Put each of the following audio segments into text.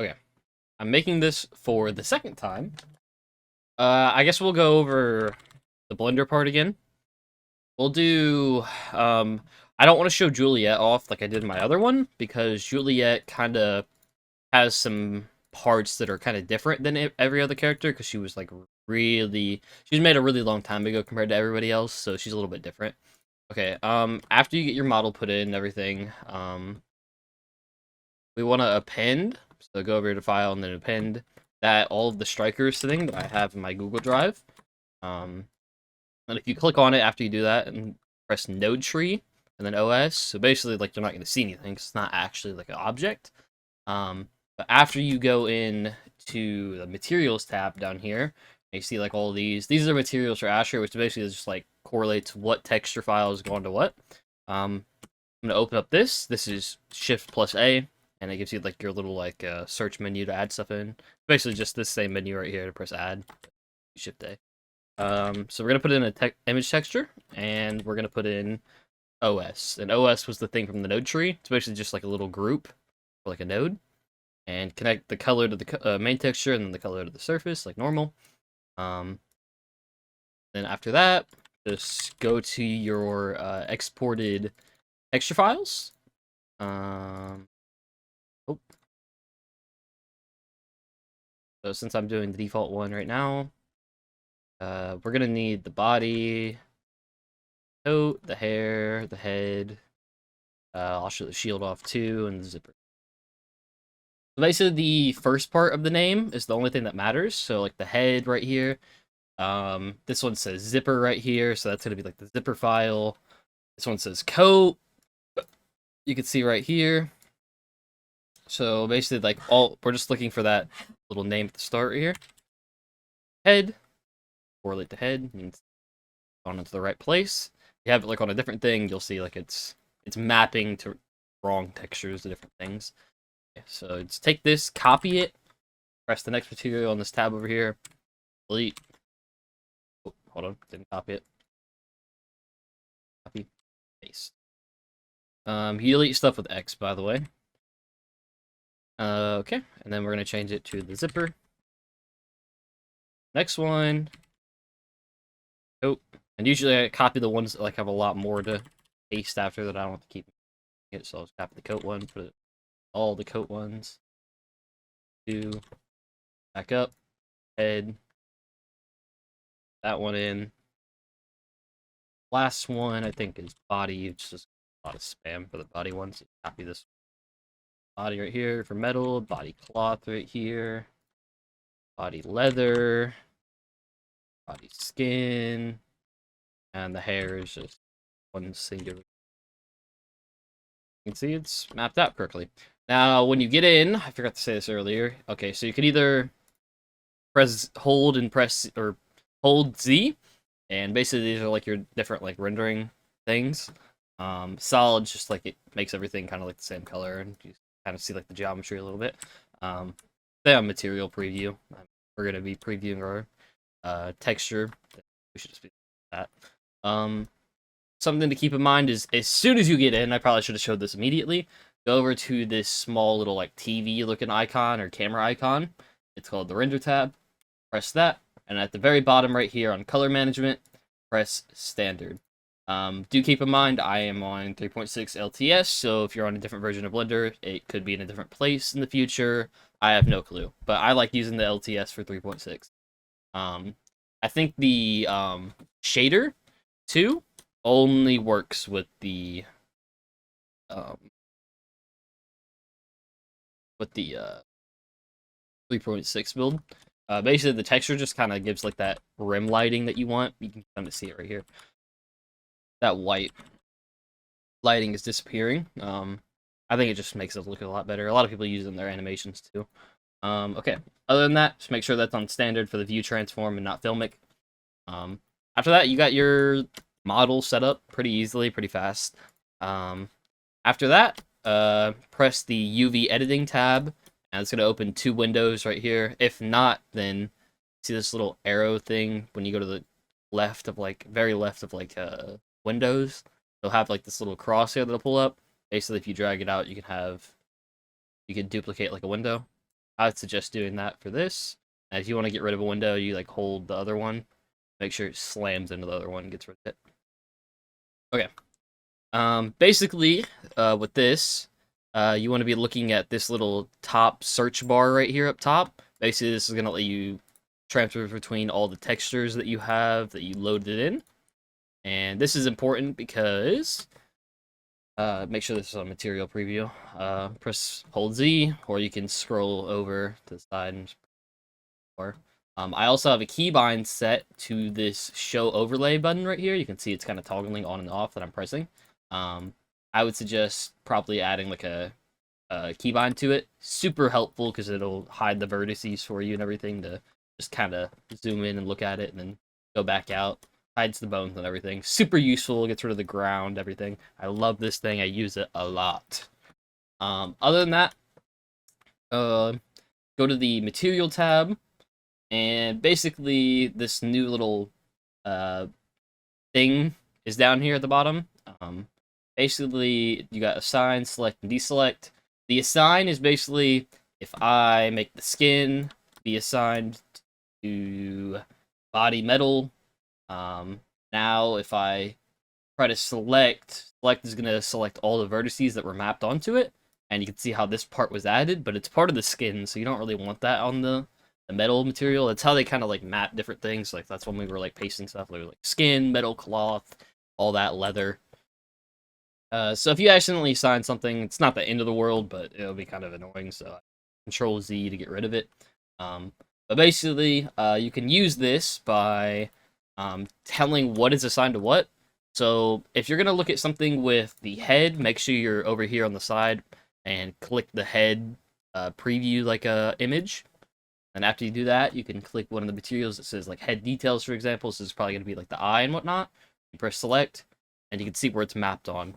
Okay, I'm making this for the second time. I guess we'll go over the Blender part again. We'll do, I don't want to show Juliet off like I did in my other one, because Juliet kind of has some parts that are kind of different than every other character, because she was like she was made a really long time ago compared to everybody else, so she's a little bit different. Okay, after you get your model put in and everything, we want to append, so go over to file and then append that all of the strikers thing that I have in my Google Drive. And if you click on it after you do that and press node tree and then OS, so basically like you're not going to see anything 'cause it's not actually like an object. But after you go in to the materials tab down here, you see like all these are materials for Asher, which basically just like correlates what texture files go into what. I'm gonna open up this. This is Shift plus A, and it gives you like your little like search menu to add stuff in. Basically, just this same menu right here to press add. Shift A. So we're gonna put in a image texture, and we're gonna put in OS. And OS was the thing from the node tree. It's basically just like a little group, or like a node, and connect the color to the main texture, and then the color to the surface, like normal. Then after that, just go to your exported texture files. Oh. So since I'm doing the default one right now, we're gonna need the body, coat, the hair, the head. I'll show the shield off too, and the zipper. So basically, the first part of the name is the only thing that matters. So like the head right here. This one says zipper right here, so that's gonna be like the zipper file. This one says coat. You can see right here. So basically, like we're just looking for that little name at the start right here. Head, correlate to head, means gone into the right place. You have it like on a different thing, you'll see like it's mapping to wrong textures to different things. Okay, so just take this, copy it, press the next material on this tab over here, delete. Oh, hold on, didn't copy it. Copy, paste. You delete stuff with X, by the way. Okay, and then we're gonna change it to the zipper. Next one. Oh, and usually I copy the ones that like have a lot more to paste after that I don't have to keep it, so I'll just copy the coat one, put it all the coat ones. Two, back up, head, that one in. Last one I think is body. It's just a lot of spam for the body ones. So copy this body right here for metal, body cloth right here, body leather, body skin, and the hair is just one singular. You can see it's mapped out correctly. Now, when you get in, I forgot to say this earlier. Okay, so you can either hold or hold Z, and basically these are like your different like rendering things. Solid just like it makes everything kind of like the same color, and you kind of see like the geometry a little bit. Stay on material preview. We're gonna be previewing our texture. We should just be that. Something to keep in mind is as soon as you get in, I probably should have showed this immediately. Go over to this small little like TV looking icon or camera icon. It's called the render tab. Press that, and at the very bottom right here on color management, press standard. Do keep in mind I am on 3.6 LTS, so if you're on a different version of Blender, it could be in a different place in the future. I have no clue, but I like using the LTS for 3.6. I think the shader too only works with the um, 3.6 build. Basically, the texture just kind of gives like that rim lighting that you want. You can kind of see it right here. That white lighting is disappearing. I think it just makes it look a lot better. A lot of people use it in their animations too. Okay. Other than that, just make sure that's on standard for the view transform and not filmic. After that, you got your model set up pretty easily, pretty fast. After that, press the UV editing tab, and it's going to open two windows right here. If not, then see this little arrow thing when you go to the left of like, very left of like windows. They'll have like this little crosshair that'll pull up. Basically, if you drag it out, you can duplicate like a window. I would suggest doing that for this. And if you want to get rid of a window, you like hold the other one, make sure it slams into the other one and gets rid of it. Okay. Basically, with this, you want to be looking at this little top search bar right here up top. Basically, this is going to let you transfer between all the textures that you have that you loaded in. And this is important because, make sure this is on material preview. Hold Z, or you can scroll over to the side and I also have a keybind set to this show overlay button right here. You can see it's kind of toggling on and off that I'm pressing. I would suggest probably adding like a keybind to it. Super helpful because it'll hide the vertices for you and everything to just kind of zoom in and look at it and then go back out. Hides the bones and everything. Super useful, gets rid of the ground, everything. I love this thing. I use it a lot. Other than that, go to the material tab. And basically, this new little thing is down here at the bottom. Basically, you got assign, select, and deselect. The assign is basically if I make the skin be assigned to body metal. Now, if I try to select is going to select all the vertices that were mapped onto it. And you can see how this part was added, but it's part of the skin, so you don't really want that on the metal material. That's how they kind of like map different things. Like that's when we were like pasting stuff, like skin, metal, cloth, all that, leather. So if you accidentally assign something, it's not the end of the world, but it'll be kind of annoying. So Control Z to get rid of it. But basically, you can use this by telling what is assigned to what. So if you're gonna look at something with the head, make sure you're over here on the side and click the head preview like a image. And after you do that, you can click one of the materials that says like head details, for example. So this is probably going to be like the eye and whatnot. You press select, and you can see where it's mapped on.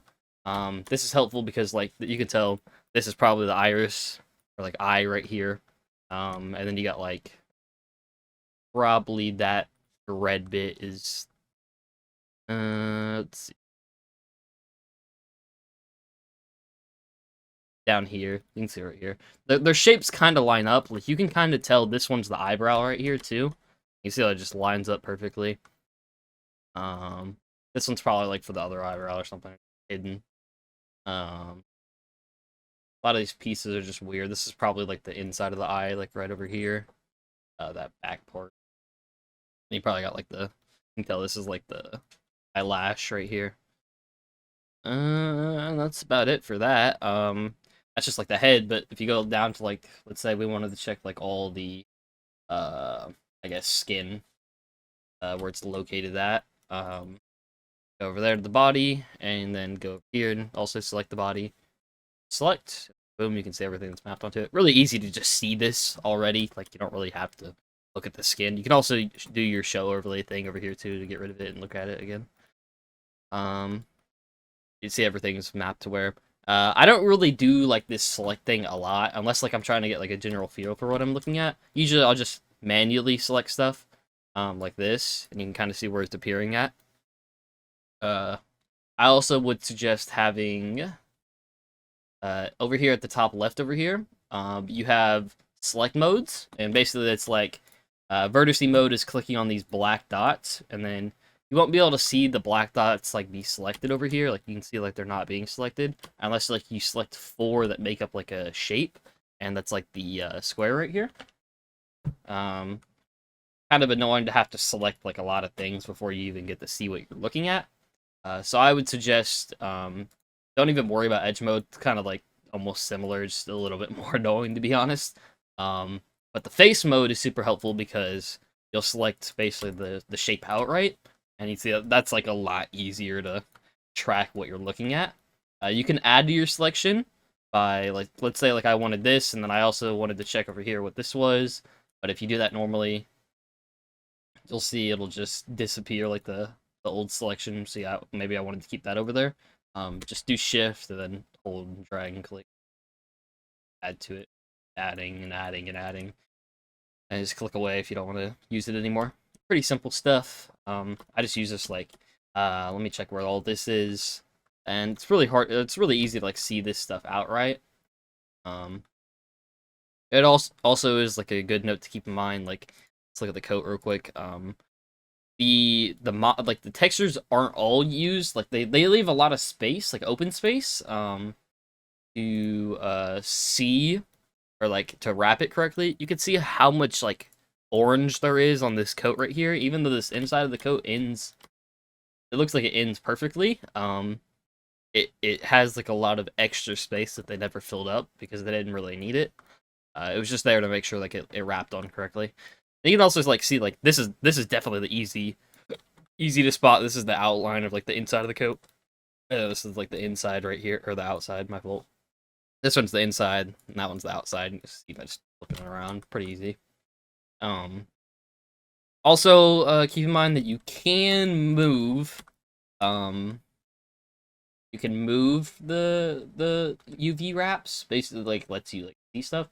This is helpful because like you can tell this is probably the iris or like eye right here. And then you got like probably that red bit is let's see. Down here, you can see right here. Their shapes kind of line up. Like you can kind of tell this one's the eyebrow right here too. You see how it just lines up perfectly. This one's probably like for the other eyebrow or something hidden. A lot of these pieces are just weird. This is probably like the inside of the eye, like right over here. That back part. And you probably got like the. You can tell this is like the eyelash right here. That's about it for that. That's just like the head. But if you go down to like, let's say we wanted to check like all the, I guess skin, where it's located at. Go over there to the body, and then go over here and also select the body. Select. Boom, you can see everything that's mapped onto it. Really easy to just see this already. Like, you don't really have to look at the skin. You can also do your show overlay thing over here, too, to get rid of it and look at it again. You see everything's mapped to where... I don't really do, like, this select thing a lot, unless, like, I'm trying to get, like, a general feel for what I'm looking at. Usually, I'll just manually select stuff, like this, and you can kind of see where it's appearing at. I also would suggest having... over here at the top left over here, you have select modes, and basically it's like vertice mode is clicking on these black dots, and then you won't be able to see the black dots like be selected over here. Like you can see like they're not being selected unless like you select 4 that make up like a shape, and that's like the square right here. Kind of annoying to have to select like a lot of things before you even get to see what you're looking at. So I would suggest don't even worry about edge mode. It's kind of like almost similar, just a little bit more annoying to be honest. But the face mode is super helpful because you'll select basically the shape outright, and you see that's like a lot easier to track what you're looking at. You can add to your selection by like, let's say like I wanted this, and then I also wanted to check over here what this was. But if you do that normally, you'll see it'll just disappear like the old selection. See, maybe I wanted to keep that over there. Just do shift and then hold and drag and click. Add to it. Adding and adding and adding. And just click away if you don't want to use it anymore. Pretty simple stuff. I just use this like, let me check where all this is. And it's really hard, it's really easy to like see this stuff outright. It also is like a good note to keep in mind. Like, let's look at the coat real quick. Like the textures aren't all used. Like they leave a lot of space, like open space, to see or like to wrap it correctly. You can see how much like orange there is on this coat right here. Even though this inside of the coat ends, it looks like it ends perfectly. It has like a lot of extra space that they never filled up because they didn't really need it. It was just there to make sure like it wrapped on correctly. And you can also like see like this is definitely the easy to spot. This is the outline of like the inside of the coat. This is like the inside right here, or the outside. My fault. This one's the inside, and that one's the outside. You can see by just looking around, pretty easy. Um, Also, keep in mind that um, you can move the UV wraps. Basically, like lets you like see stuff.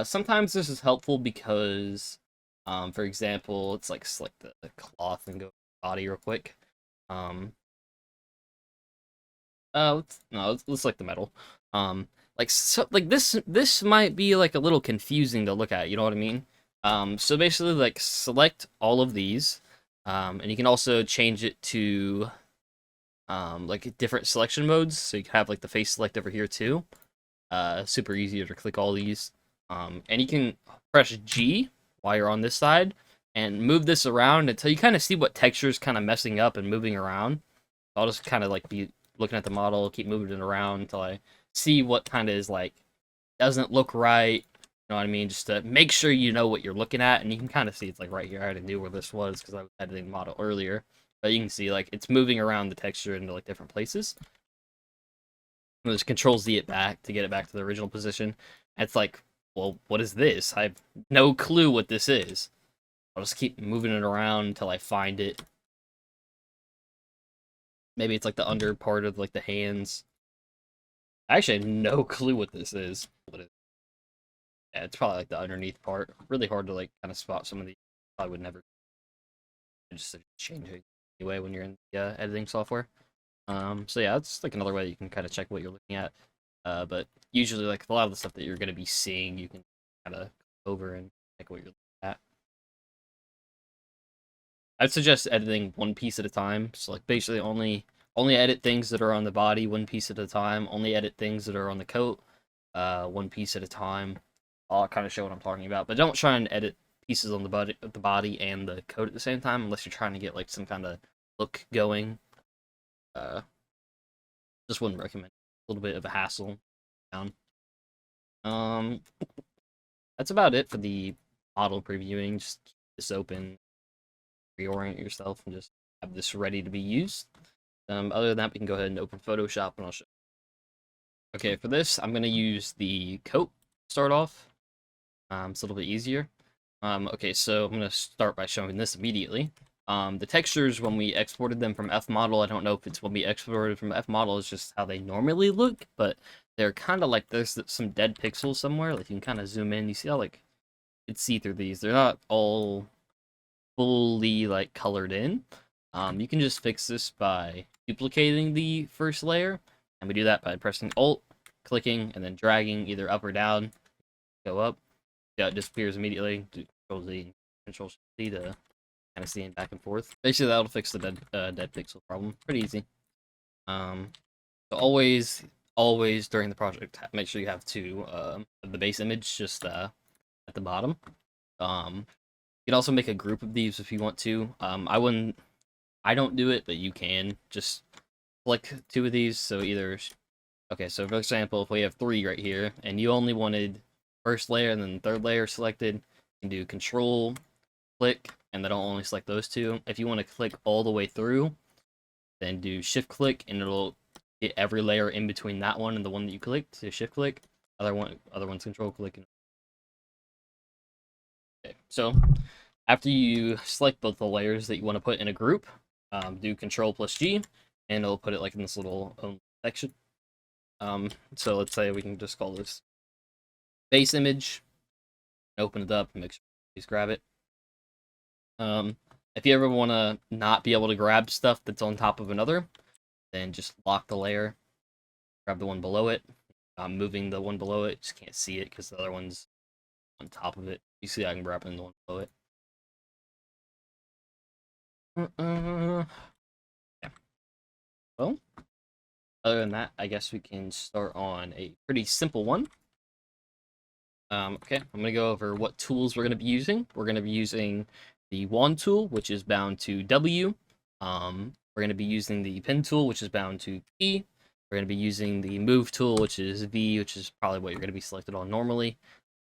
Sometimes this is helpful because, for example, it's like select the cloth and go body real quick. Um, let's select the metal. Like so, like this might be like a little confusing to look at. You know what I mean? So basically, like select all of these, and you can also change it to like different selection modes. So you can have like the face select over here too. Super easy to click all these. And you can press G while you're on this side and move this around until you kind of see what texture's kind of messing up and moving around. I'll just kind of like be looking at the model, keep moving it around until I see what kind of is like doesn't look right. You know what I mean? Just to make sure you know what you're looking at, and you can kind of see it's like right here. I already knew where this was because I was editing the model earlier, but you can see like it's moving around the texture into like different places. And just Control Z it back to get it back to the original position. And it's like, well, what is this? I have no clue what this is. I'll just keep moving it around until I find it. Maybe it's like the under part of like the hands. I actually have no clue what this is. Yeah, it's probably like the underneath part. Really hard to like kind of spot some of these. I would never just change it anyway when you're in the editing software. So yeah, that's like another way you can kind of check what you're looking at. But usually like a lot of the stuff that you're going to be seeing, you can kind of over and check what you're looking at. I'd suggest editing one piece at a time. So like basically only edit things that are on the body one piece at a time. Only edit things that are on the coat one piece at a time. I'll kind of show what I'm talking about, but don't try and edit pieces on the body and the coat at the same time unless you're trying to get like some kind of look going. Uh, just wouldn't recommend. A little bit of a hassle. Down. Um, that's about it for the model previewing. Just keep this open, reorient yourself, and just have this ready to be used. Other than that, we can go ahead and open Photoshop, and I'll show. Okay, for this, I'm gonna use the coat to start off. It's a little bit easier. Okay, so I'm gonna start by showing this immediately. The textures, when we exported them from Fmodel, I don't know if it's when we exported from Fmodel, it's just how they normally look, but they're kind of like there's some dead pixels somewhere. Like you can kind of zoom in, you see how like you can see through these. They're not all fully like colored in. You can just fix this by duplicating the first layer, and we do that by pressing Alt, clicking, and then dragging either up or down. Go up. Yeah, it disappears immediately. Do Control Z, Control C to kind of see it back and forth. Basically, that'll fix the dead pixel problem. Pretty easy. So always during the project, make sure you have two the base image just at the bottom. You can also make a group of these if you want to. I don't do it, but you can just click two of these. So either, okay, so for example, if we have three right here, and you only wanted first layer and then third layer selected, you can do Control, click, and then I'll only select those two. If you want to click all the way through, then do Shift click, and it'll get every layer in between that one and the one that you clicked. So Shift click, other one's Control click. Okay, so after you select both the layers that you want to put in a group, do Control plus G, and it'll put it like in this little section. So let's say we can just call this base image, open it up, and make sure you just grab it. If you ever want to not be able to grab stuff that's on top of another, then just lock the layer, grab the one below it. Moving the one below it, just can't see it because the other one's on top of it. You see, I can wrap in the one below it. Yeah. Well, other than that, I guess we can start on a pretty simple one. Okay, I'm gonna go over what tools we're gonna be using. We're gonna be using the wand tool, which is bound to W. We're gonna be using the pen tool, which is bound to P. We're gonna be using the move tool, which is V, which is probably what you're gonna be selected on normally.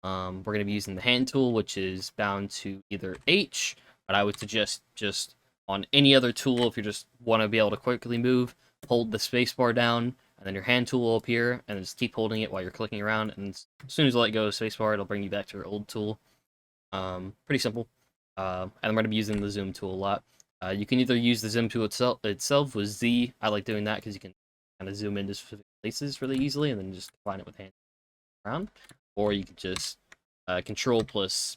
We're going to be using the hand tool, which is bound to either H, but I would suggest just on any other tool, if you just want to be able to quickly move, hold the spacebar down, and then your hand tool will appear, and just keep holding it while you're clicking around, and as soon as you let go of spacebar, it'll bring you back to your old tool. Pretty simple. And I'm going to be using the zoom tool a lot. You can either use the zoom tool itself with Z. I like doing that because you can kind of zoom into specific places really easily, and then just combine it with hand around. Or you could just control plus,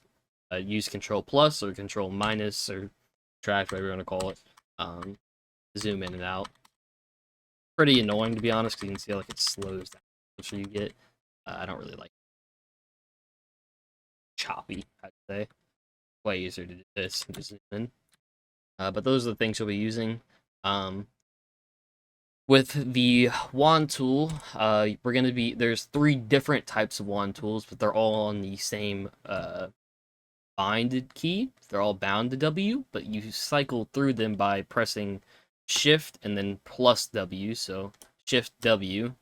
use control plus or control minus or track, whatever you want to call it, zoom in and out. Pretty annoying, to be honest, because you can see like it slows down the closer you get. I don't really like choppy, I'd say. Way easier to do this and just zoom in. But those are the things you'll be using. With the wand tool, we're going to be, there's 3 different types of wand tools, but they're all on the same binded key. They're all bound to W, but you cycle through them by pressing Shift and then plus W. So Shift W,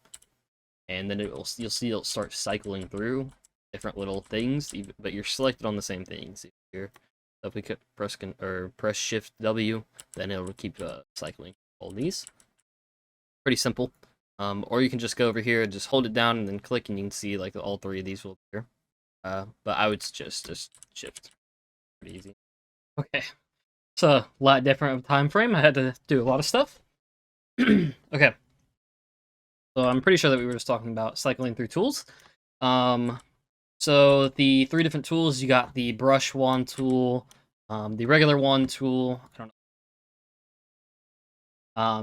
and then you'll see it'll start cycling through different little things, but you're selected on the same things here. So if we could press Shift W, then it'll keep cycling all these. Pretty simple. Or you can just go over here and just hold it down and then click, and you can see like all 3 of these will appear. But I would suggest just Shift. Pretty easy. Okay, it's a lot different of a time frame. I had to do a lot of stuff. Okay, so I'm pretty sure that we were just talking about cycling through tools. So the 3 different tools, you got the brush wand tool, the regular wand tool. I don't know.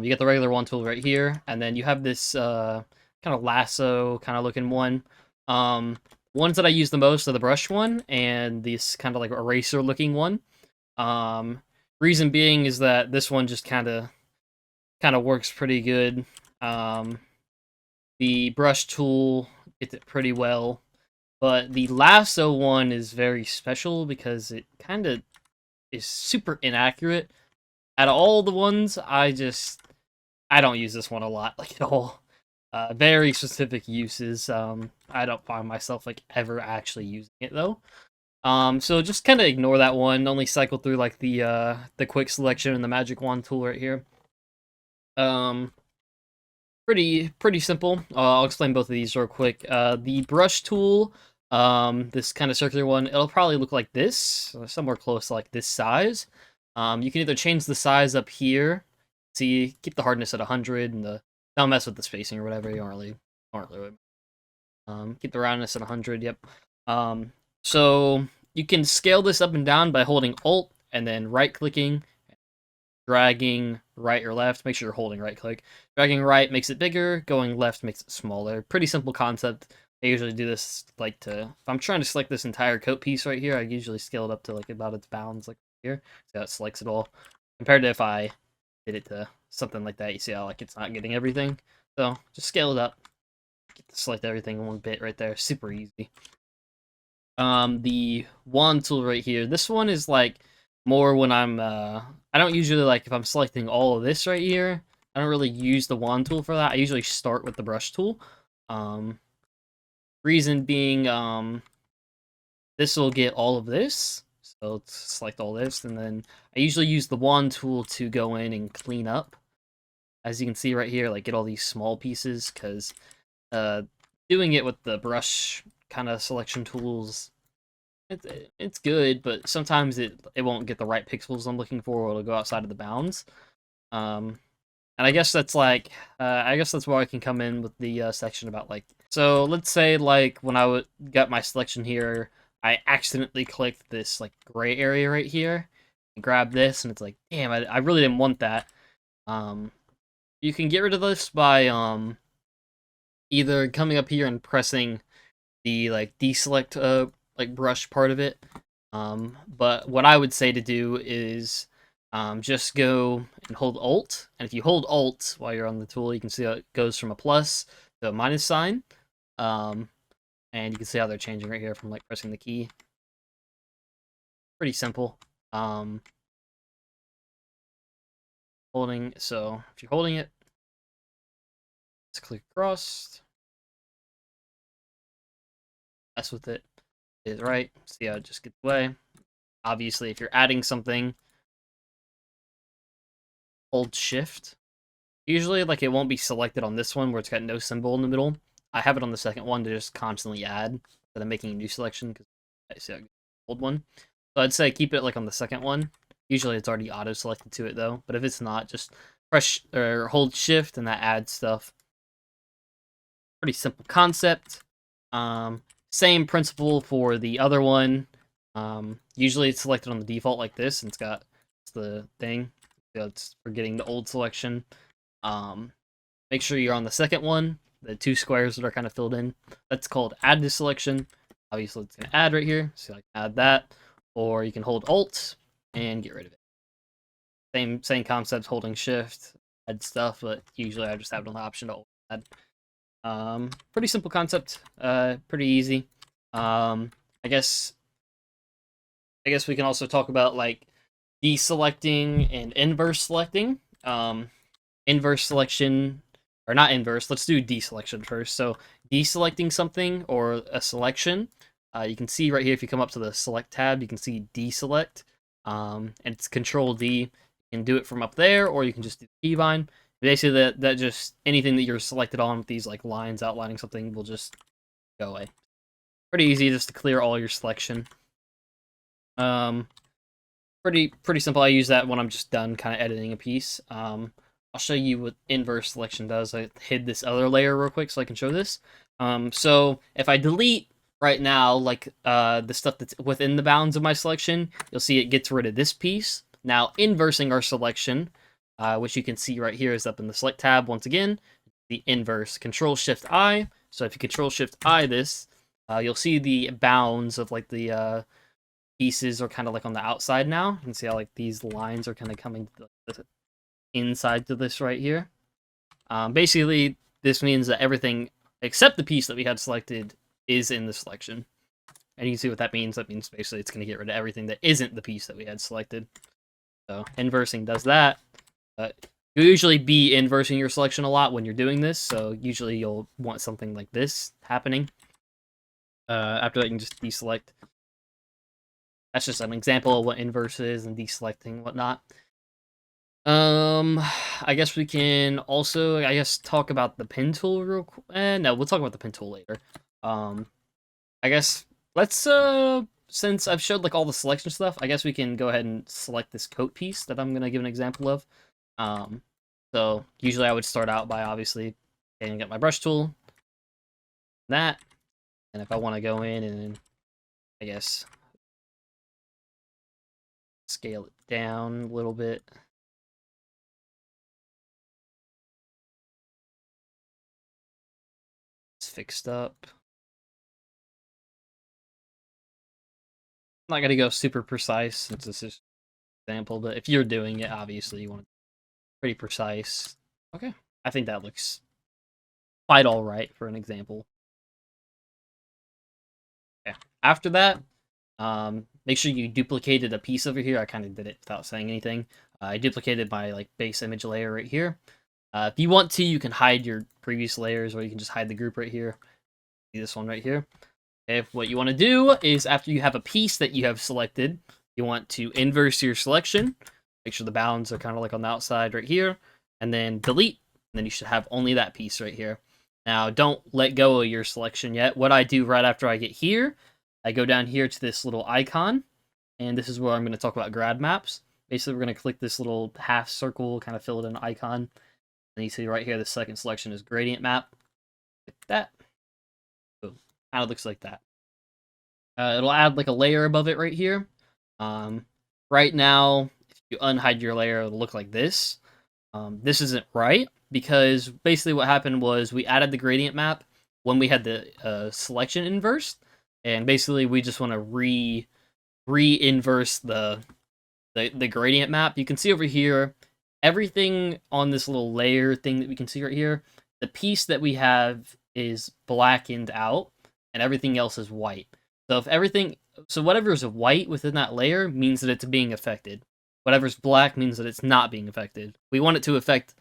You get the regular wand tool right here, and then you have this kind of lasso kind of looking one. Ones that I use the most are the brush one and this kind of like eraser looking one. Reason being is that this one just kind of works pretty good. The brush tool gets it pretty well, but the lasso one is very special because it kind of is super inaccurate. Out of all the ones, I don't use this one a lot, like, at all. Very specific uses. I don't find myself, like, ever actually using it, though. So just kind of ignore that one. Only cycle through, like, the quick selection and the magic wand tool right here. Pretty simple. I'll explain both of these real quick. The brush tool, this kind of circular one, it'll probably look like this, somewhere close to, like, this size. You can either change the size up here. See, keep the hardness at 100, and don't mess with the spacing or whatever. You aren't really. Keep the roundness at 100. Yep. So you can scale this up and down by holding Alt and then right-clicking, dragging right or left. Make sure you're holding right-click. Dragging right makes it bigger. Going left makes it smaller. Pretty simple concept. I usually do this if I'm trying to select this entire coat piece right here, I usually scale it up to like about its bounds, like here. See how it selects it all. Compared to if I did it to something like that, you see how like it's not getting everything. So just scale it up. Get to select everything in one bit right there. Super easy. The wand tool right here. This one is like more when I'm I don't usually like if I'm selecting all of this right here. I don't really use the wand tool for that. I usually start with the brush tool. Reason being, this will get all of this. So let's select all this, and then I usually use the wand tool to go in and clean up. As you can see right here, like get all these small pieces, because doing it with the brush kind of selection tools, it's good, but sometimes it won't get the right pixels I'm looking for, or it'll go outside of the bounds. And I guess that's like, I guess that's where I can come in with the section about like, so let's say like when I got my selection here, I accidentally clicked this like gray area right here, and grabbed this, and it's like, damn, I really didn't want that. You can get rid of this by either coming up here and pressing the like deselect like brush part of it. But what I would say to do is just go and hold Alt, and if you hold Alt while you're on the tool, you can see how it goes from a plus to a minus sign. And you can see how they're changing right here from like pressing the key. Pretty simple. So if you're holding it, let's click across. Mess with it. Is right. See how it just gets away. Obviously, if you're adding something, hold Shift. Usually, like, it won't be selected on this one where it's got no symbol in the middle. I have it on the second one to just constantly add instead of making a new selection because I see the old one. So I'd say keep it like on the second one. Usually it's already auto selected to it though, but if it's not, just press or hold Shift and that adds stuff. Pretty simple concept. Same principle for the other one. Usually it's selected on the default like this, and it's the thing. So it's for getting the old selection. Make sure you're on the second one, the two squares that are kind of filled in. That's called add to selection. Obviously, it's going to add right here, so like add that, or you can hold Alt and get rid of it. Same concept, holding Shift, add stuff, but usually I just have an option to add. Pretty simple concept, pretty easy. I guess we can also talk about like deselecting and inverse selecting. Inverse selection, or not inverse, let's do deselection first. So deselecting something or a selection, you can see right here, if you come up to the select tab, you can see deselect, and it's Control D. You can do it from up there, or you can just do the keybind. Basically, that just anything that you're selected on with these like lines outlining something will just go away. Pretty easy just to clear all your selection. Pretty simple. I use that when I'm just done kind of editing a piece. I'll show you what inverse selection does. I hid this other layer real quick so I can show this. So if I delete right now, like the stuff that's within the bounds of my selection, you'll see it gets rid of this piece. Now inversing our selection, which you can see right here is up in the select tab once again, the inverse. Control Shift I. So if you Control Shift I this, you'll see the bounds of like the pieces are kind of like on the outside now. You can see how like these lines are kind of coming to the inside to this right here. Basically, this means that everything except the piece that we had selected is in the selection. And you can see what that means. That means basically it's going to get rid of everything that isn't the piece that we had selected. So inversing does that. You'll usually be inversing your selection a lot when you're doing this, so usually you'll want something like this happening. After that, you can just deselect. That's just an example of what inverse is and deselecting and whatnot. I guess we can also, talk about the pen tool real quick. No, we'll talk about the pen tool later. I guess let's since I've showed like all the selection stuff, I guess we can go ahead and select this coat piece that I'm gonna give an example of. So usually I would start out by obviously getting my brush tool, that, and if I want to go in and I guess scale it down a little bit. It's fixed up. I'm not gonna go super precise since this is an example, but if you're doing it, obviously you want it pretty precise. Okay, I think that looks quite all right for an example. Okay, after that, make sure you duplicated a piece over here. I kind of did it without saying anything. I duplicated my like base image layer right here. If you want to, you can hide your previous layers, or you can just hide the group right here. See this one right here. If what you want to do is after you have a piece that you have selected, you want to inverse your selection. Make sure the bounds are kind of like on the outside right here, and then delete. And then you should have only that piece right here. Now, don't let go of your selection yet. What I do right after I get here, I go down here to this little icon, and this is where I'm going to talk about grad maps. Basically, we're going to click this little half circle, kind of fill it in an icon. And you see right here, the second selection is gradient map. Like that. Boom. Kind of looks like that. It'll add like a layer above it right here. Right now, if you unhide your layer, it'll look like this. This isn't right, because basically what happened was we added the gradient map when we had the selection inversed. And basically, we just want to re-inverse the gradient map. You can see over here, everything on this little layer thing that we can see right here, the piece that we have is blackened out, and everything else is white. So whatever's white within that layer means that it's being affected. Whatever's black means that it's not being affected. We want it to affect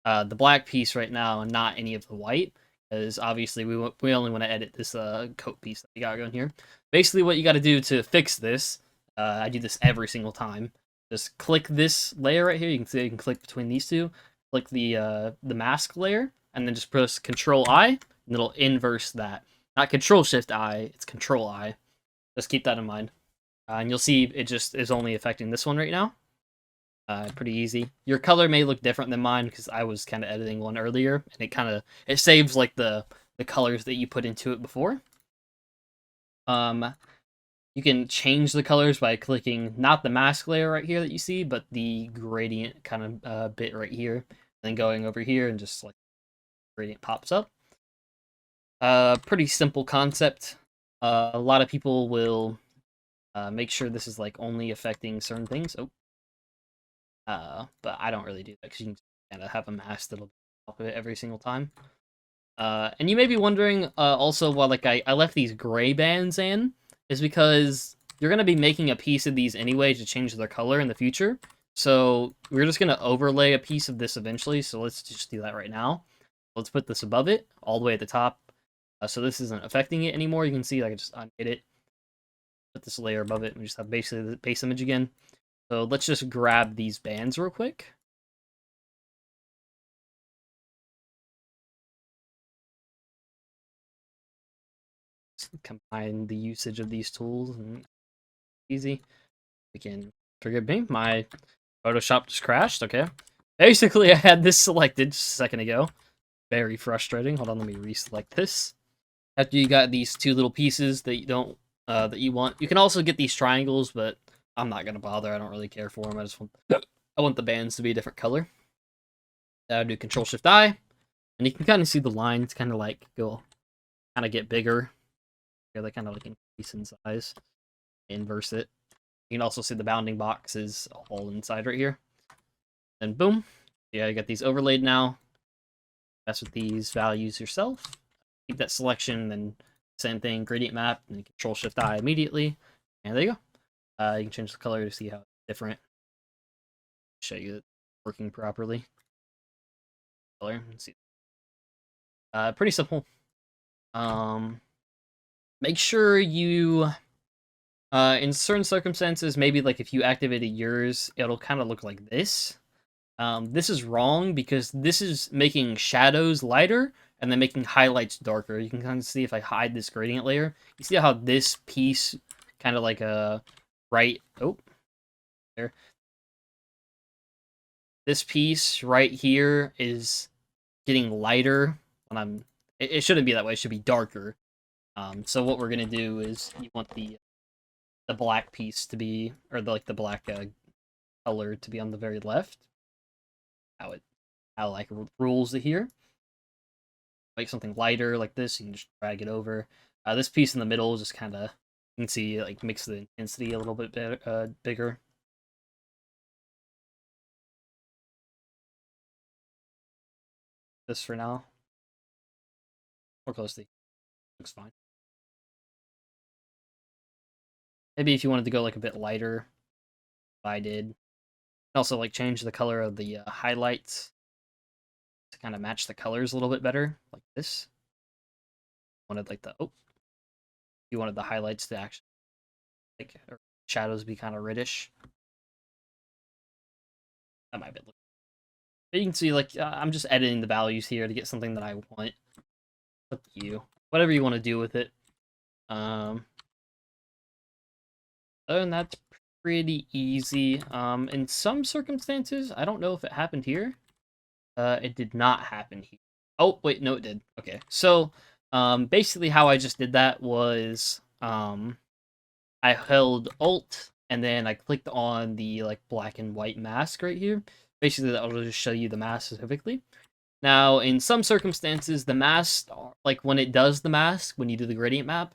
the black piece right now and not any of the white, because obviously we only want to edit this coat piece that we got going here. Basically, what you got to do to fix this, I do this every single time. Just click this layer right here. You can see you can click between these two. Click the mask layer, and then just press Control I, and it'll inverse that. Not Control Shift I, it's Control I. Just keep that in mind. And you'll see it just is only affecting this one right now. Pretty easy. Your color may look different than mine because I was kind of editing one earlier, and it saves like the colors that you put into it before. You can change the colors by clicking not the mask layer right here that you see, but the gradient kind of bit right here. Then going over here and just like gradient pops up. Pretty simple concept. A lot of people will make sure this is like only affecting certain things. But I don't really do that because you can kind of have a mask that'll pop it every single time. And you may be wondering also why like I left these gray bands in is because you're going to be making a piece of these anyway to change their color in the future. So we're just going to overlay a piece of this eventually. So let's just do that right now. Let's put this above it all the way at the top. So this isn't affecting it anymore. You can see I can just unhit it. Put this layer above it and we just have basically the base image again. So let's just grab these bands real quick. Just combine the usage of these tools and easy. We can forgive me, my Photoshop just crashed, okay. Basically I had this selected just a second ago. Very frustrating. Hold on, let me reselect this. After you got these two little pieces that you don't that you want. You can also get these triangles, but I'm not gonna bother. I don't really care for them. I want the bands to be a different color. Do Control Shift I, and you can kind of see the lines kind of like get bigger. Yeah, they kind of like increase in size. Inverse it. You can also see the bounding box is all inside right here. And boom, yeah, you got these overlaid now. Mess with these values yourself. Keep that selection, then same thing, gradient map, and Control Shift I immediately. And there you go. You can change the color to see how it's different. Show you it working properly. Color, let's see. Pretty simple. Make sure you, in certain circumstances, maybe like if you activated yours, it'll kind of look like this. This is wrong because this is making shadows lighter and then making highlights darker. You can kind of see if I hide this gradient layer. You see how this piece kind of like there. This piece right here is getting lighter when it shouldn't be that way. It should be darker. So what we're gonna do is you want the black piece to be, or the black color to be on the very left. How like rules it here. Make something lighter like this. You can just drag it over. This piece in the middle is just kind of, you can see it like makes the intensity a little bit bigger. This for now. More closely. Looks fine. Maybe if you wanted to go like a bit lighter, I did. Also like change the color of the highlights to kind of match the colors a little bit better, like this. Wanted like you wanted the highlights to actually like or shadows be kind of reddish. That might be. But you can see like I'm just editing the values here to get something that I want. Up to you, whatever you want to do with it. Other than that's pretty easy. In some circumstances, I don't know if it happened here. It did not happen here. Oh, wait, no, it did. Okay, so, basically how I just did that was, I held Alt, and then I clicked on the, like, black and white mask right here. Basically, that will just show you the mask specifically. Now, in some circumstances, the mask, like, when it does the mask, when you do the gradient map,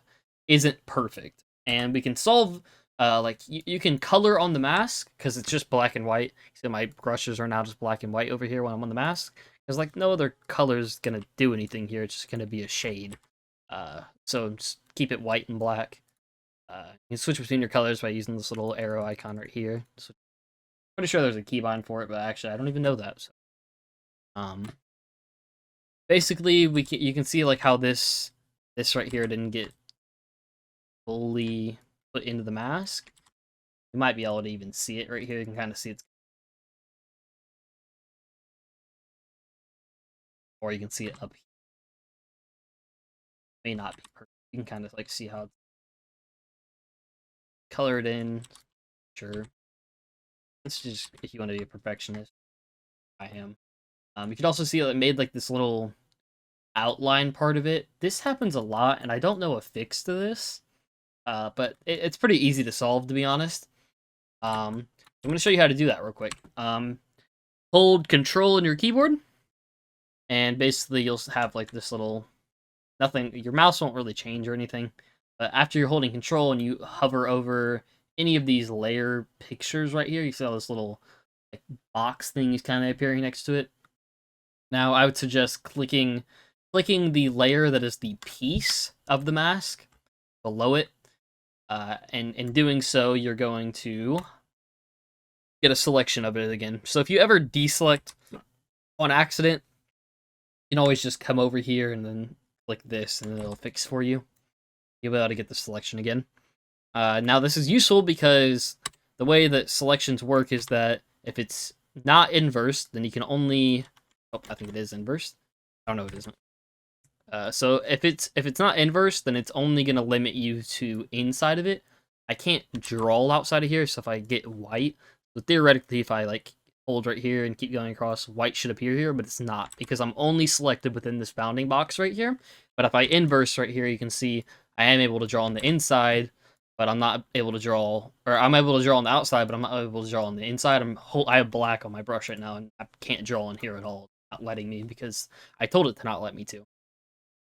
isn't perfect. And we can solve, like, you can color on the mask, because it's just black and white. So my brushes are now just black and white over here when I'm on the mask. There's, like, no other color's gonna do anything here, it's just gonna be a shade. So just keep it white and black. You can switch between your colors by using this little arrow icon right here. So, pretty sure there's a keybind for it, but actually I don't even know that. So. Basically, you can see like how this right here didn't get fully put into the mask. You might be able to even see it right here. You can kind of see it, or you can see it up here. May not be perfect. You can kind of like see how it's colored in. Sure. It's just if you want to be a perfectionist. I am. You can also see that it made like this little outline part of it. This happens a lot, and I don't know a fix to this. But it's pretty easy to solve, to be honest. I'm going to show you how to do that real quick. Hold Control in your keyboard, and basically you'll have like this little nothing. Your mouse won't really change or anything, but after you're holding Control and you hover over any of these layer pictures right here, you see all this little like box things kind of appearing next to it. Now I would suggest clicking the layer that is the piece of the mask below it, and in doing so, you're going to get a selection of it again. So if you ever deselect on accident, you can always just come over here and then click this, and it'll fix for you. You'll be able to get the selection again. Now this is useful because the way that selections work is that if it's not inverse, then you can only... Oh, I think it is inverse. Oh no, it isn't. So if it's not inverse, then it's only going to limit you to inside of it. I can't draw outside of here, so if I get white, so theoretically if I like hold right here and keep going across, white should appear here, but it's not, because I'm only selected within this bounding box right here. But if I inverse right here, you can see I am able to draw on the inside, but I'm not able to draw, or I'm able to draw on the outside, but I'm not able to draw on the inside. I have black on my brush right now, and I can't draw in here at all. It's not letting me because I told it to not let me to.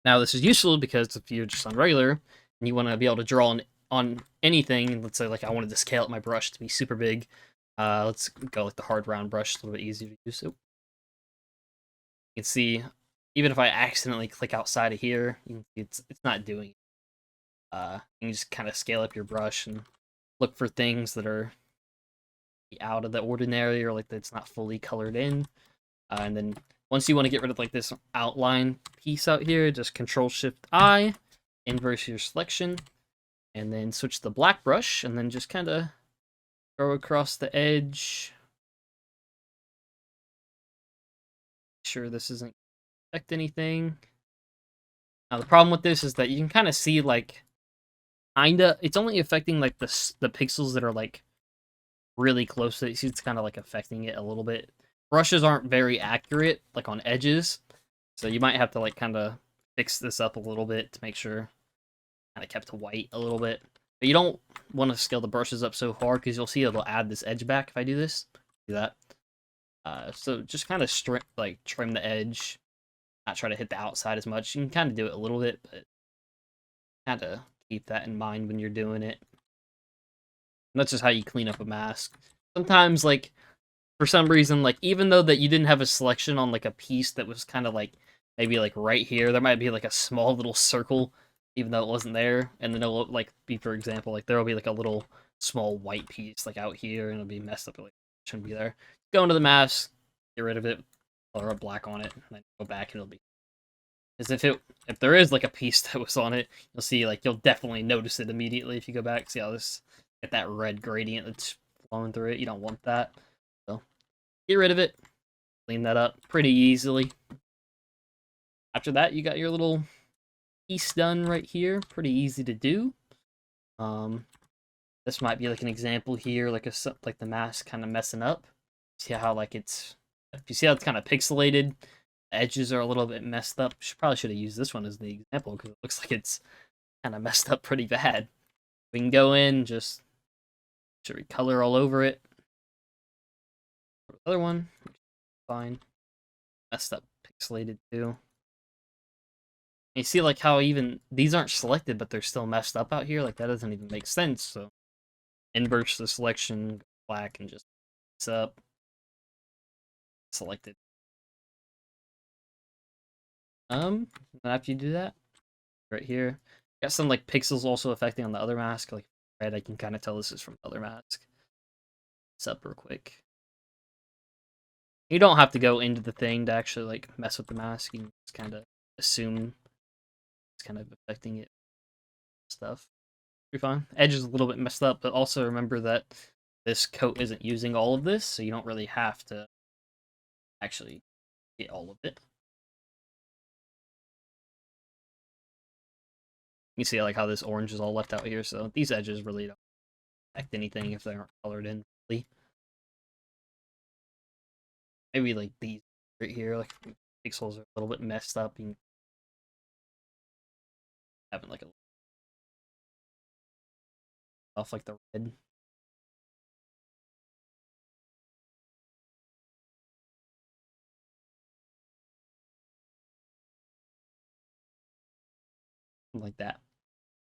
Now this is useful because if you're just on regular and you want to be able to draw on anything, let's say like I wanted to scale up my brush to be super big, let's go like the hard round brush, a little bit easier to use. So you can see, even if I accidentally click outside of here, it's not doing it. You can just kind of scale up your brush and look for things that are out of the ordinary or like that's not fully colored in, and then once you want to get rid of like this outline piece out here, just Control-Shift-I, inverse your selection, and then switch to the black brush, and then just kind of go across the edge. Make sure this doesn't affect anything. Now the problem with this is that you can kind of see like, it's only affecting like the pixels that are like really close to it. You see it's kind of like affecting it a little bit. Brushes aren't very accurate, like on edges, so you might have to like kind of fix this up a little bit to make sure kind of kept to white a little bit. But you don't want to scale the brushes up so far because you'll see it'll add this edge back if I do this. Do that. So just kind of trim the edge, not try to hit the outside as much. You can kind of do it a little bit, but kind of keep that in mind when you're doing it. And that's just how you clean up a mask. Sometimes, like, for some reason, like, even though that you didn't have a selection on, like, a piece that was kind of, like, maybe, like, right here, there might be, like, a small little circle, even though it wasn't there, and then it'll, like, be, for example, like, there'll be, like, a little small white piece, like, out here, and it'll be messed up, like, it shouldn't be there. Go into the mask, get rid of it, color a black on it, and then go back, and it'll be... Because if there is, like, a piece that was on it, you'll see, like, you'll definitely notice it immediately if you go back. See how this... Get that red gradient that's flowing through it. You don't want that. So, get rid of it. Clean that up pretty easily. After that, you got your little piece done right here. Pretty easy to do. This might be like an example here, like the mask kind of messing up. See how like if you see how it's kind of pixelated, the edges are a little bit messed up. Probably should have used this one as the example because it looks like it's kind of messed up pretty bad. We can go in, just should recolor all over it. Other one, fine. Messed up, pixelated too. You see like how even these aren't selected, but they're still messed up out here? Like that doesn't even make sense. So inverse the selection, black, and just it's up. Selected. After you do that, right here, got some like pixels also affecting on the other mask. Like red, I can kind of tell this is from the other mask. It's up real quick. You don't have to go into the thing to actually like mess with the mask. You can just kind of assume it's kind of affecting it. Stuff. Pretty fine. Edge is a little bit messed up, but also remember that this coat isn't using all of this, so you don't really have to actually get all of it. You see like how this orange is all left out here, so these edges really don't affect anything if they aren't colored in. Maybe like these right here, like pixels are a little bit messed up. You having like a off like the red. Like that.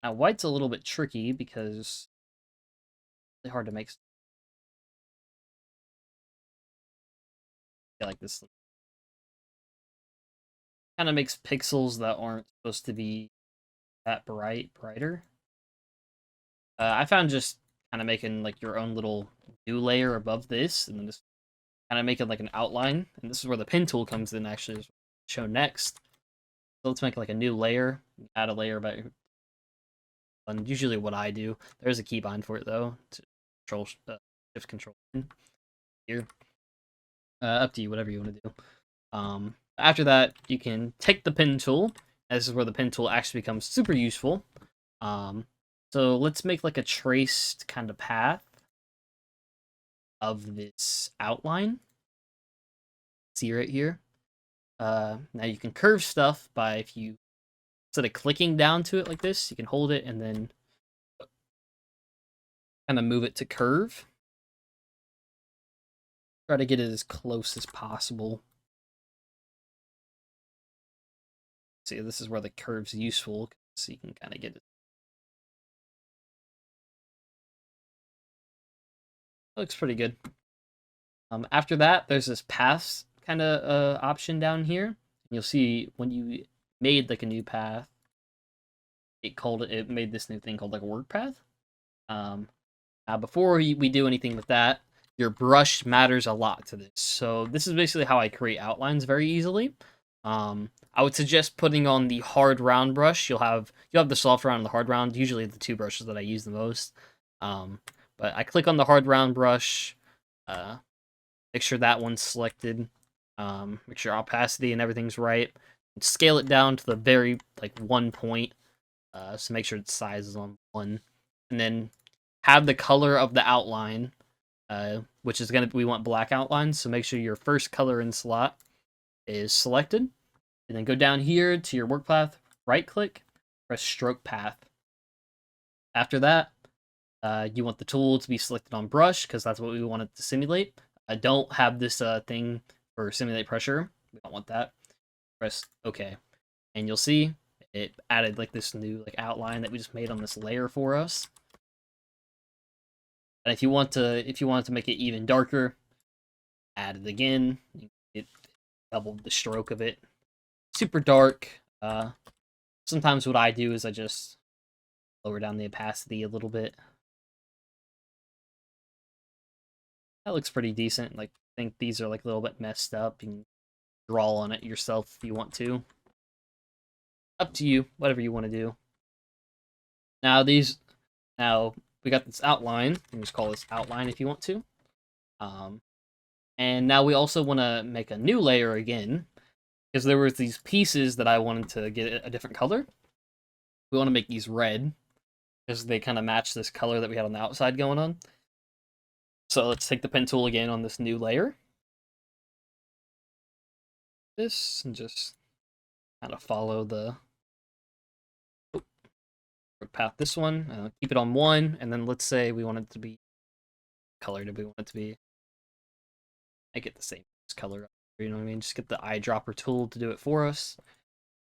Now white's a little bit tricky because it's really hard to make. Yeah, like this kind of makes pixels that aren't supposed to be that brighter. I found just kind of making like your own little new layer above this, and then just kind of making like an outline. And this is where the pen tool comes in. Actually, is shown next. So let's make like a new layer. Add a layer about. And usually, what I do, there's a keybind for it though. To control shift control here. Up to you, whatever you want to do. After that, you can take the pen tool. This is where the pen tool actually becomes super useful. So let's make like a traced kind of path of this outline. See right here. Now you can curve stuff by if you instead of clicking down to it like this, you can hold it and then kind of move it to curve. Try to get it as close as possible. See, this is where the curve's useful, so you can kind of get it. Looks pretty good. After that, there's this paths kind of option down here. You'll see when you made like a new path, it made this new thing called like a work path. Now before we do anything with that, your brush matters a lot to this. So this is basically how I create outlines very easily. I would suggest putting on the hard round brush. You'll have the soft round and the hard round. Usually the two brushes that I use the most. But I click on the hard round brush. Make sure that one's selected. Make sure opacity and everything's right. And scale it down to the very like 1 point. So make sure its size is on 1, and then have the color of the outline, which is we want black outlines. So make sure your first color in slot is selected, and then go down here to your work path, right click, press stroke path. After that, you want the tool to be selected on brush because that's what we want it to simulate. I don't have this thing for simulate pressure. We don't want that. Press OK, and you'll see it added like this new like outline that we just made on this layer for us. And if you want to make it even darker, add it again. It doubled the stroke of it. Super dark. Sometimes what I do is I just lower down the opacity a little bit. That looks pretty decent. Like I think these are like a little bit messed up. You can draw on it yourself if you want to. Up to you, whatever you want to do. Now we got this outline. You can just call this outline if you want to. And now we also want to make a new layer again, because there were these pieces that I wanted to get a different color. We want to make these red, because they kind of match this color that we had on the outside going on. So let's take the pen tool again on this new layer. This, and just kind of follow the path this one. Keep it on 1, and then let's say we want it to be color. Did we want it to be? I get the same color. You know what I mean? Just get the eyedropper tool to do it for us.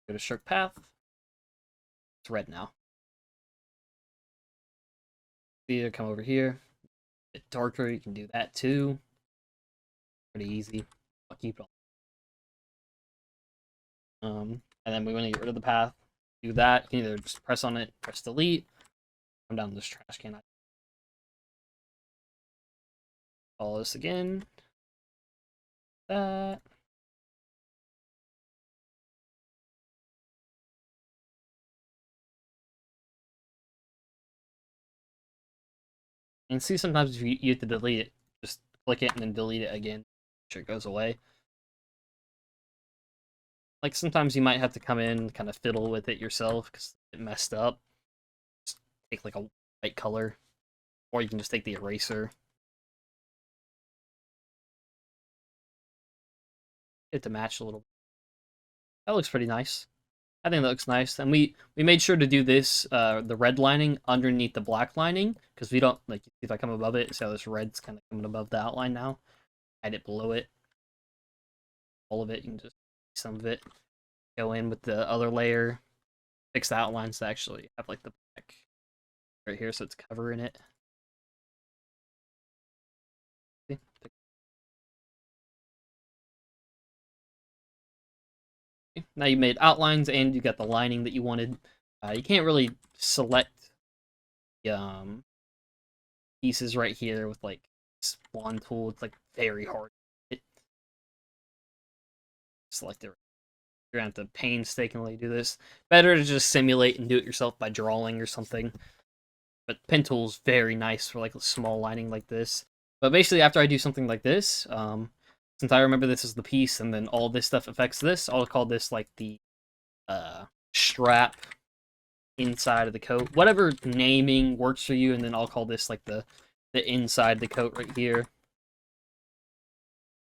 Go to stroke path. It's red now. Either come over here. A bit darker, you can do that too. Pretty easy. I'll keep it all. And then we want to get rid of the path. Do that. You can either just press on it, press delete. Come down this trash can. Follow this again. That. And see, sometimes if you have to delete it, just click it and then delete it again. Make sure it goes away. Like, sometimes you might have to come in and kind of fiddle with it yourself because it messed up. Just take, like, a white color. Or you can just take the eraser. Get it to match a little. That looks pretty nice. I think that looks nice. And we made sure to do this, the red lining underneath the black lining, because we don't, like, if I come above it, see how this red's kind of coming above the outline now? Hide it below it. All of it, you can just some of it. Go in with the other layer, fix the outlines to actually have, like, the black right here, so it's covering it. See? Now you made outlines and you got the lining that you wanted. You can't really select the pieces right here with, like, spawn tool. It's, like, very hard. Select it. You're gonna have to painstakingly do this. Better to just simulate and do it yourself by drawing or something. But pen tool's very nice for, like, a small lining like this. But basically, after I do something like this, since I remember this is the piece and then all this stuff affects this, I'll call this, like, the strap inside of the coat. Whatever naming works for you, and then I'll call this, like, the inside the coat right here.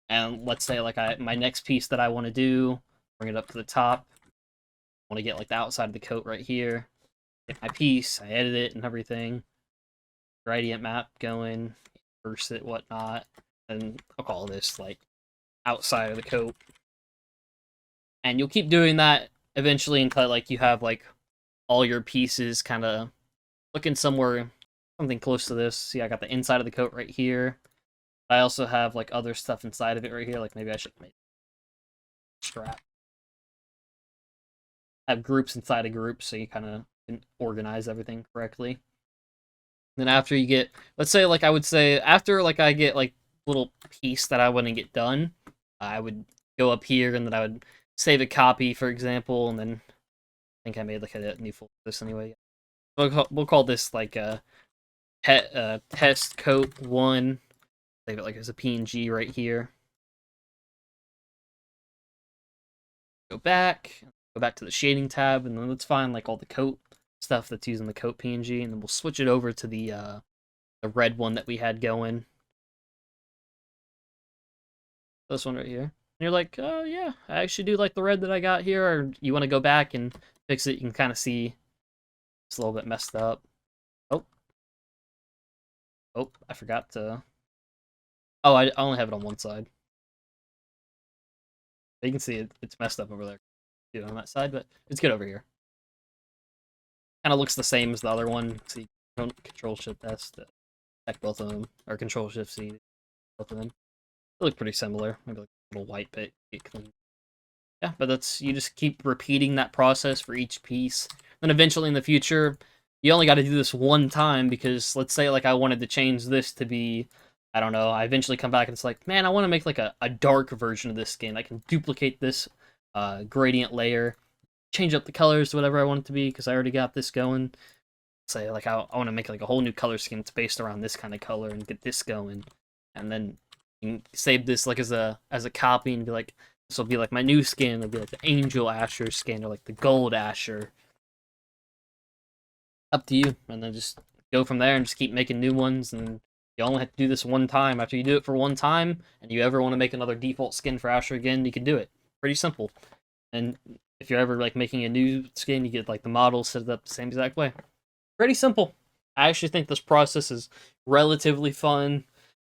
And let's say, like, my next piece that I want to do, bring it up to the top. I want to get, like, the outside of the coat right here. Get my piece, I edit it and everything. Gradient map going, inverse it, whatnot. And I'll call this, like, outside of the coat. And you'll keep doing that eventually until, like, you have, like, all your pieces kind of looking somewhere, something close to this. See, I got the inside of the coat right here. I also have, like, other stuff inside of it right here. Like, maybe I should make a strap. Have groups inside of groups so you kind of can organize everything correctly. Then after you get, let's say, like, I would say, after, like, I get, like, little piece that I want to get done, I would go up here and then I would save a copy, for example, and then I think I made, like, a new folder for this anyway. We'll call this, like, a test coat 1. Save it, like, as a PNG right here. Go back to the shading tab, and then let's find, like, all the coat stuff that's using the coat PNG, and then we'll switch it over to the red one that we had going. This one right here. And you're like, oh yeah, I actually do like the red that I got here, or you want to go back and fix it, you can kind of see it's a little bit messed up. Oh, I forgot to... Oh, I only have it on one side. You can see it's messed up over there on that side, but it's good over here. Kind of looks the same as the other one. See, Control-Shift-S to check both of them, or Control-Shift-C both of them. They look pretty similar. Maybe like a little white bit get clean. Yeah, but that's, you just keep repeating that process for each piece. Then eventually in the future, you only got to do this one time, because let's say, like, I wanted to change this to be, I don't know, I eventually come back and it's like, man, I want to make, like, a dark version of this skin. I can duplicate this gradient layer, change up the colors to whatever I want it to be, because I already got this going. Say, like, I want to make, like, a whole new color scheme that's based around this kind of color and get this going. And then you can save this, like, as a copy and be like, this will be, like, my new skin. It'll be, like, the Angel Asher skin, or, like, the Gold Asher. Up to you. And then just go from there and just keep making new ones, and you only have to do this one time. After you do it for one time, and you ever want to make another default skin for Asher again, you can do it. Pretty simple. And if you're ever, like, making a new skin, you get, like, the model set up the same exact way. Pretty simple. I actually think this process is relatively fun,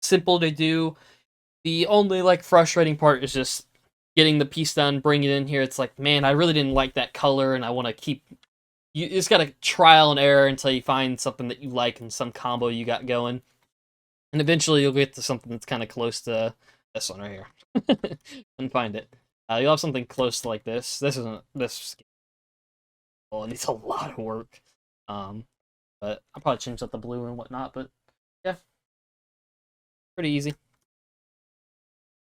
simple to do. The only, like, frustrating part is just getting the piece done, bring it in here. It's like, man, I really didn't like that color, and I want to keep you just gotta trial and error until you find something that you like and some combo you got going. And eventually you'll get to something that's kind of close to this one right here. And find it. You'll have something close to like this. This isn't this. Well, it needs a lot of work. But I'll probably change up the blue and whatnot. But yeah, pretty easy.